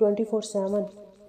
24/7।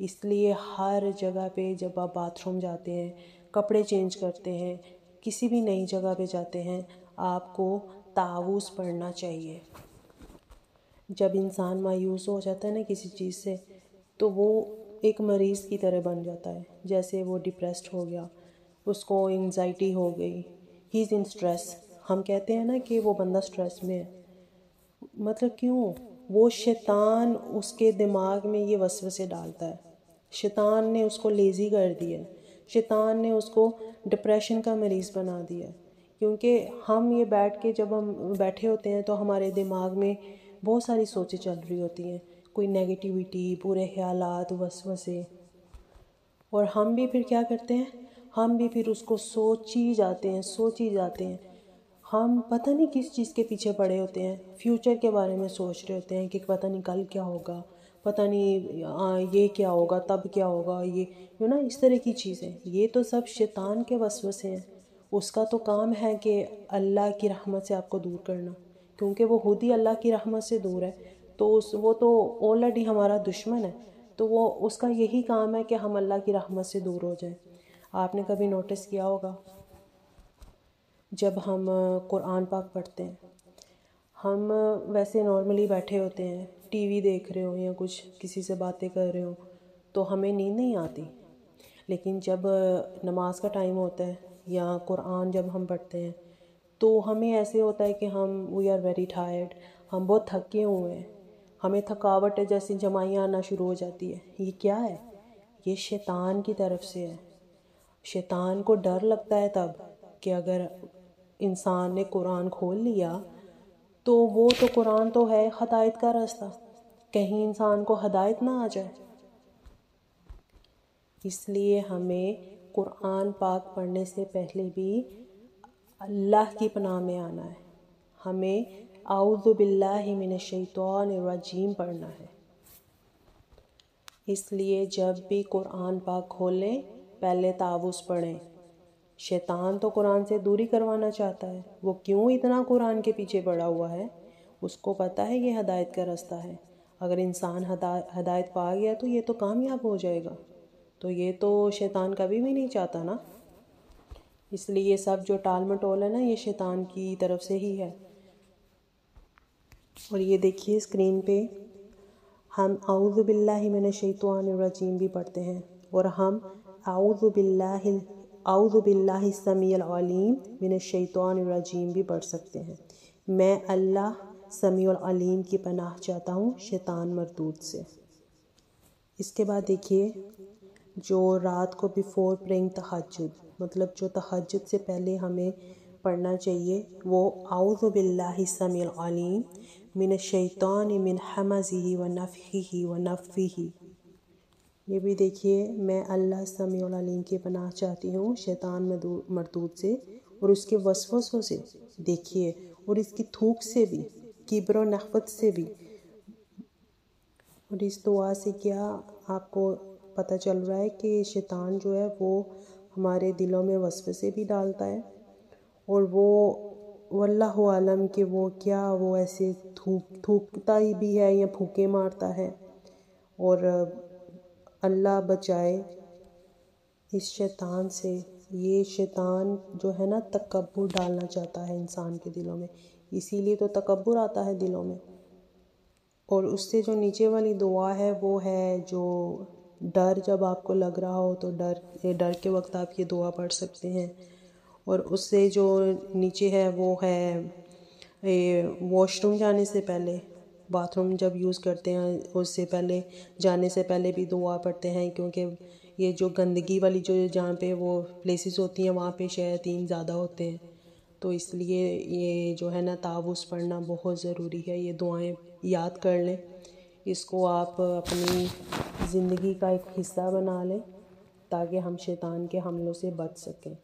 اس لیے ہر جگہ پہ جب آپ باتھ روم جاتے ہیں، کپڑے چینج کرتے ہیں، کسی بھی نئی جگہ پہ جاتے ہیں، آپ کو تعوذ پڑھنا چاہیے۔ جب انسان مایوس ہو جاتا ہے نا کسی چیز سے، تو وہ ایک مریض کی طرح بن جاتا ہے، جیسے وہ ڈپریسڈ ہو گیا، اس کو انگزائٹی ہو گئی، ہی از ان اسٹریس۔ ہم کہتے ہیں نا کہ وہ بندہ اسٹریس میں ہے، مطلب کیوں؟ وہ شیطان اس کے دماغ میں یہ وسوسے ڈالتا ہے، شیطان نے اس کو لیزی کر دیا ہے، شیطان نے اس کو ڈپریشن کا مریض بنا دیا ہے۔ کیونکہ ہم یہ بیٹھ کے جب ہم بیٹھے ہوتے ہیں تو ہمارے دماغ میں بہت ساری سوچیں چل رہی ہوتی ہیں، کوئی نیگیٹیوٹی، برے خیالات، وسوسے، اور ہم بھی پھر کیا کرتے ہیں؟ ہم بھی پھر اس کو سوچی جاتے ہیں۔ ہم پتہ نہیں کس چیز کے پیچھے پڑے ہوتے ہیں، فیوچر کے بارے میں سوچ رہے ہوتے ہیں کہ پتہ نہیں کل کیا ہوگا، پتہ نہیں یہ کیا ہوگا، تب کیا ہوگا، یہ نا اس طرح کی چیزیں۔ یہ تو سب شیطان کے وسوسے ہیں۔ اس کا تو کام ہے کہ اللہ کی رحمت سے آپ کو دور کرنا، کیونکہ وہ خود ہی اللہ کی رحمت سے دور ہے، تو وہ تو آلریڈی ہمارا دشمن ہے، تو اس کا یہی کام ہے کہ ہم اللہ کی رحمت سے دور ہو جائیں۔ آپ نے کبھی نوٹس کیا ہوگا، جب ہم قرآن پاک پڑھتے ہیں، ہم ویسے نارملی بیٹھے ہوتے ہیں، ٹی وی دیکھ رہے ہوں یا کچھ کسی سے باتیں کر رہے ہوں تو ہمیں نیند نہیں آتی، لیکن جب نماز کا ٹائم ہوتا ہے یا قرآن جب ہم پڑھتے ہیں تو ہمیں ایسے ہوتا ہے کہ وی آر ویری ٹائرڈ، ہم بہت تھکے ہوئے ہیں، ہمیں تھکاوٹ ہے، جیسے جمائیاں آنا شروع ہو جاتی ہے۔ یہ کیا ہے؟ یہ شیطان کی طرف سے ہے۔ شیطان کو ڈر لگتا ہے تب کہ اگر انسان نے قرآن کھول لیا تو وہ تو قرآن تو ہے ہدایت کا راستہ، کہیں انسان کو ہدایت نہ آ جائے۔ اس لیے ہمیں قرآن پاک پڑھنے سے پہلے بھی اللہ کی پناہ میں آنا ہے، ہمیں اعوذ باللہ من الشیطان الرجیم پڑھنا ہے۔ اس لیے جب بھی قرآن پاک کھولیں پہلے تعوذ پڑھیں۔ شیطان تو قرآن سے دوری کروانا چاہتا ہے، وہ کیوں اتنا قرآن کے پیچھے پڑا ہوا ہے؟ اس کو پتہ ہے یہ ہدایت کا راستہ ہے، اگر انسان ہدایت پا گیا تو یہ تو کامیاب ہو جائے گا، تو یہ تو شیطان کبھی بھی نہیں چاہتا نا۔ اس لیے یہ سب جو ٹال مٹول ہے نا، یہ شیطان کی طرف سے ہی ہے۔ اور یہ دیکھیے اسکرین پہ ہم اعوذ باللہ من الشیطان الرجیم بھی پڑھتے ہیں، اور ہم اعوذ باللہ السمیع العلیم من الشیطان الرجیم بھی پڑھ سکتے ہیں۔ میں اللہ سمیع العلیم کی پناہ چاہتا ہوں شیطان مردود سے۔ اس کے بعد دیکھیے جو رات کو بیفور پریئنگ تہجد، مطلب جو تہجد سے پہلے ہمیں پڑھنا چاہیے، وہ اعوذ باللہ السمیع العلیم من الشیطان من حمزہ ونفخہ ونفثہ۔ یہ بھی دیکھیے میں اللہ سمیع العلیم کی پناہ چاہتی ہوں شیطان مردود سے اور اس کے وسوسوں سے، دیکھیے، اور اس کی تھوک سے بھی، کبر و نخوت سے بھی۔ اور اس دعا سے کیا آپ کو پتہ چل رہا ہے کہ شیطان جو ہے وہ ہمارے دلوں میں وسوسے بھی ڈالتا ہے، اور وہ واللہ عالم کہ وہ ایسے تھوکتا ہی بھی ہے یا پھونکے مارتا ہے، اور اللہ بچائے اس شیطان سے۔ یہ شیطان جو ہے نا تکبر ڈالنا چاہتا ہے انسان کے دلوں میں، اسی لیے تو تکبر آتا ہے دلوں میں۔ اور اس سے جو نیچے والی دعا ہے وہ ہے جو ڈر، جب آپ کو لگ رہا ہو تو ڈر کے وقت آپ یہ دعا پڑھ سکتے ہیں۔ اور اس سے جو نیچے ہے وہ ہے واش روم جانے سے پہلے، باتھ روم جب یوز کرتے ہیں اس سے پہلے، جانے سے پہلے بھی دعا پڑھتے ہیں، کیونکہ یہ جو گندگی والی جو جہاں پہ وہ پلیسز ہوتی ہیں وہاں پہ شیاطین زیادہ ہوتے ہیں، تو اس لیے یہ جو ہے نا تعوذ پڑھنا بہت ضروری ہے۔ یہ دعائیں یاد کر لیں، اس کو آپ اپنی زندگی کا ایک حصہ بنا لیں تاکہ ہم شیطان کے حملوں سے بچ سکیں۔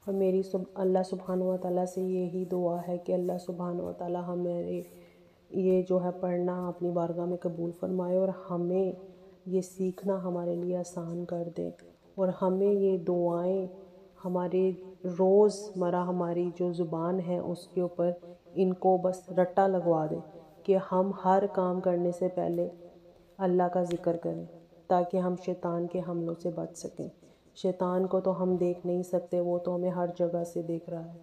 اور میری اللہ سبحانہ و تعالیٰ سے یہی دعا ہے کہ اللہ سبحانہ و تعالیٰ ہمیں یہ جو ہے پڑھنا اپنی بارگاہ میں قبول فرمائے، اور ہمیں یہ سیکھنا ہمارے لیے آسان کر دے، اور ہمیں یہ دعائیں ہمارے روز مرہ ہماری جو زبان ہے اس کے اوپر ان کو بس رٹا لگوا دے کہ ہم ہر کام کرنے سے پہلے اللہ کا ذکر کریں تاکہ ہم شیطان کے حملوں سے بچ سکیں۔ شیطان کو تو ہم دیکھ نہیں سکتے، وہ تو ہمیں ہر جگہ سے دیکھ رہا ہے۔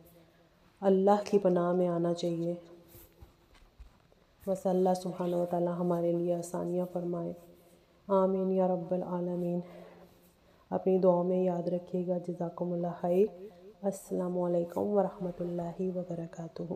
اللہ کی پناہ میں آنا چاہیے۔ بس اللہ سبحانہ و تعالی ہمارے لیے آسانیاں فرمائے۔ آمین یا رب العالمین۔ اپنی دعاؤں میں یاد رکھیے گا۔ جزاکم اللہ خیر۔ السلام علیکم ورحمۃ اللہ وبرکاتہ۔